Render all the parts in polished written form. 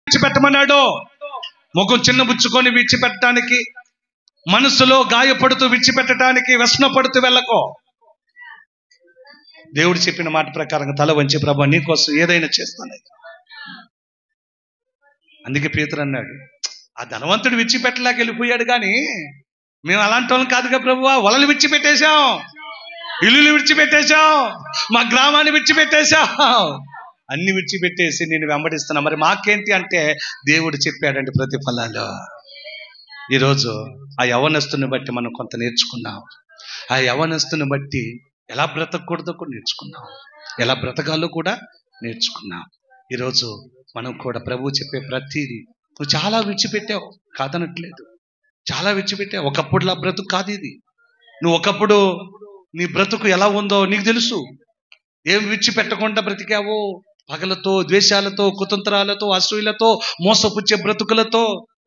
విడిచిపెట్టమన్నాడు. ముఖం చిన్నబుచ్చుకొని విడిచిపెట్టడానికి, మనసులో గాయపడుతూ విడిచిపెట్టడానికి వ్యసనపడుతూ వెళ్ళకో. దేవుడు చెప్పిన మాట ప్రకారంగా తల వంచి ప్రభువా నీకోసం ఏదైనా చేస్తాను. అందుకే పేతురు అన్నాడు, ఆ ధనవంతుడు విడిచిపెట్టలేక వెళ్ళిపోయాడు, కానీ మేము అలాంటి వాళ్ళం కాదుగా ప్రభువా. వలలు విడిచిపెట్టేశాం, ఇల్లులు విడిచిపెట్టేశాం, మా గ్రామాన్ని విడిచిపెట్టేశాం, అన్ని విడిచిపెట్టేసి నేను వెంబడిస్తున్నా. మరి మాకేంటి అంటే దేవుడు చెప్పాడండి ప్రతిఫలాలు. ఈరోజు ఆ యవనస్తుని బట్టి మనం కొంత నేర్చుకున్నాం. ఆ యవనస్తుని బట్టి ఎలా బ్రతకూడదో కూడా నేర్చుకున్నాం, ఎలా బ్రతకాలో కూడా నేర్చుకున్నాం. ఈరోజు మనం కూడా ప్రభువు చెప్పే ప్రతిదీ నువ్వు చాలా విడిచిపెట్టావు, కాదనట్లేదు, చాలా విడిచిపెట్టావు. ఒకప్పుడులా బ్రతుకు కాదు ఇది. నువ్వు ఒకప్పుడు నీ బ్రతుకు ఎలా ఉందో నీకు తెలుసు. ఏం విడిచిపెట్టకుండా బ్రతికావో, పగలతో, ద్వేషాలతో, కుతంత్రాలతో, అసూయలతో, మోసపుచ్చే బ్రతుకులతో,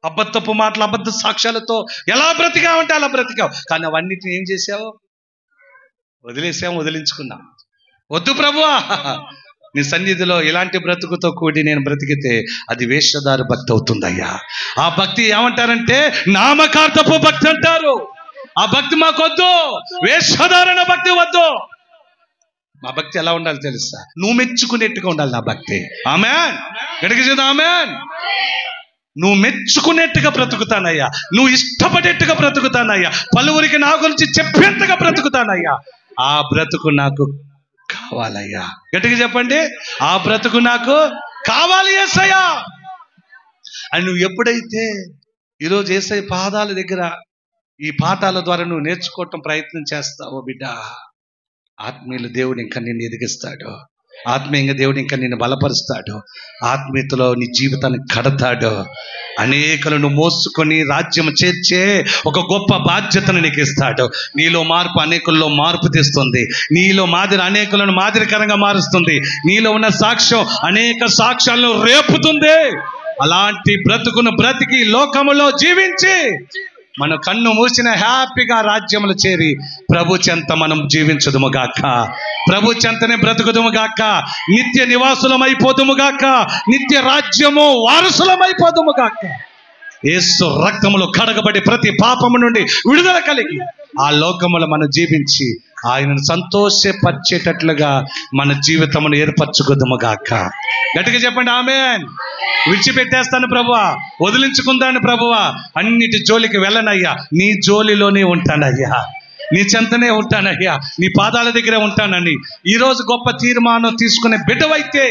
అబద్ధపు మాటలు, అబద్ధ సాక్ష్యాలతో ఎలా బ్రతికావంటే అలా బ్రతికావు. కానీ అవన్నిటిని ఏం చేసావు? వదిలేసాం, వదిలించుకున్నాం. వద్దు ప్రభువా, నీ సన్నిధిలో ఇలాంటి బ్రతుకుతో కూడి నేను బ్రతికితే అది వేషధార భక్తి అవుతుందయ్యా. ఆ భక్తి ఏమంటారంటే నామకార్థపు భక్తి అంటారు. ఆ భక్తి మాకొద్దు, వేషధారణ భక్తి వద్దు. మా భక్తి ఎలా ఉండాలి తెలుసా? నువ్వు మెచ్చుకునేట్టుగా ఉండాలి నా భక్తి. ఆమేన్. గట్టిగా చేద్దాం ఆమేన్. నువ్వు మెచ్చుకునేట్టుగా బ్రతుకుతానయ్యా, నువ్వు ఇష్టపడేట్టుగా బ్రతుకుతానయ్యా, పలువురికి నా గురించి చెప్పేంతగా బ్రతుకుతానయ్యా. ఆ బ్రతుకు నాకు కావాలయ్యా. గట్టిగా చెప్పండి, ఆ బ్రతుకు నాకు కావాలి యేసయ్యా అని నువ్వు ఎప్పుడైతే ఈరోజు యేసయ్య పాదాల దగ్గర ఈ పాఠాల ద్వారా నువ్వు నేర్చుకోవటం ప్రయత్నం చేస్తావో బిడ్డ, ఆత్మీయులు దేవుడు ఇంకా నిన్ను ఎదిగిస్తాడు, ఆత్మీయంగా దేవుడు ఇంకా నిన్ను బలపరుస్తాడు, ఆత్మీయతలో నీ జీవితాన్ని కడతాడు. అనేకులను మోసుకొని రాజ్యం చేర్చే ఒక గొప్ప బాధ్యతను నీకు ఇస్తాడు. నీలో మార్పు అనేకుల్లో మార్పు తెస్తుంది, నీలో మాదిరి అనేకులను మాదిరికరంగా మారుస్తుంది, నీలో ఉన్న సాక్ష్యం అనేక సాక్ష్యాలను రేపుతుంది. అలాంటి బ్రతుకును బ్రతికి లోకములో జీవించి మన కన్ను మూసిన హ్యాపీగా రాజ్యములు చేరి ప్రభు చెంత మనం జీవించదుము గాక, ప్రభు చెంతనే బ్రతుకుదుము గాక, నిత్య నివాసులమైపోదుము గాక, నిత్య రాజ్యము వారసులమైపోదుము గాక. యేసు రక్తములో కడగబడి ప్రతి పాపము నుండి విడుదల కలిగి ఆ లోకములో మనం జీవించి ఆయనను సంతోషపరిచేటట్లుగా మన జీవితమును ఏర్పరచుకుందాము గాక. గట్టిగా చెప్పండి ఆమేన్. విడిచిపెట్టేస్తాను ప్రభువా, వదిలించుకుందాను ప్రభువా, అన్నిటి జోలికి వెళ్ళనయ్యా, నీ జోలిలోనే ఉంటానయ్యా, నీ చెంతనే ఉంటానయ్యా, నీ పాదాల దగ్గరే ఉంటానని ఈరోజు గొప్ప తీర్మానం తీసుకునే బిడ్డవైతే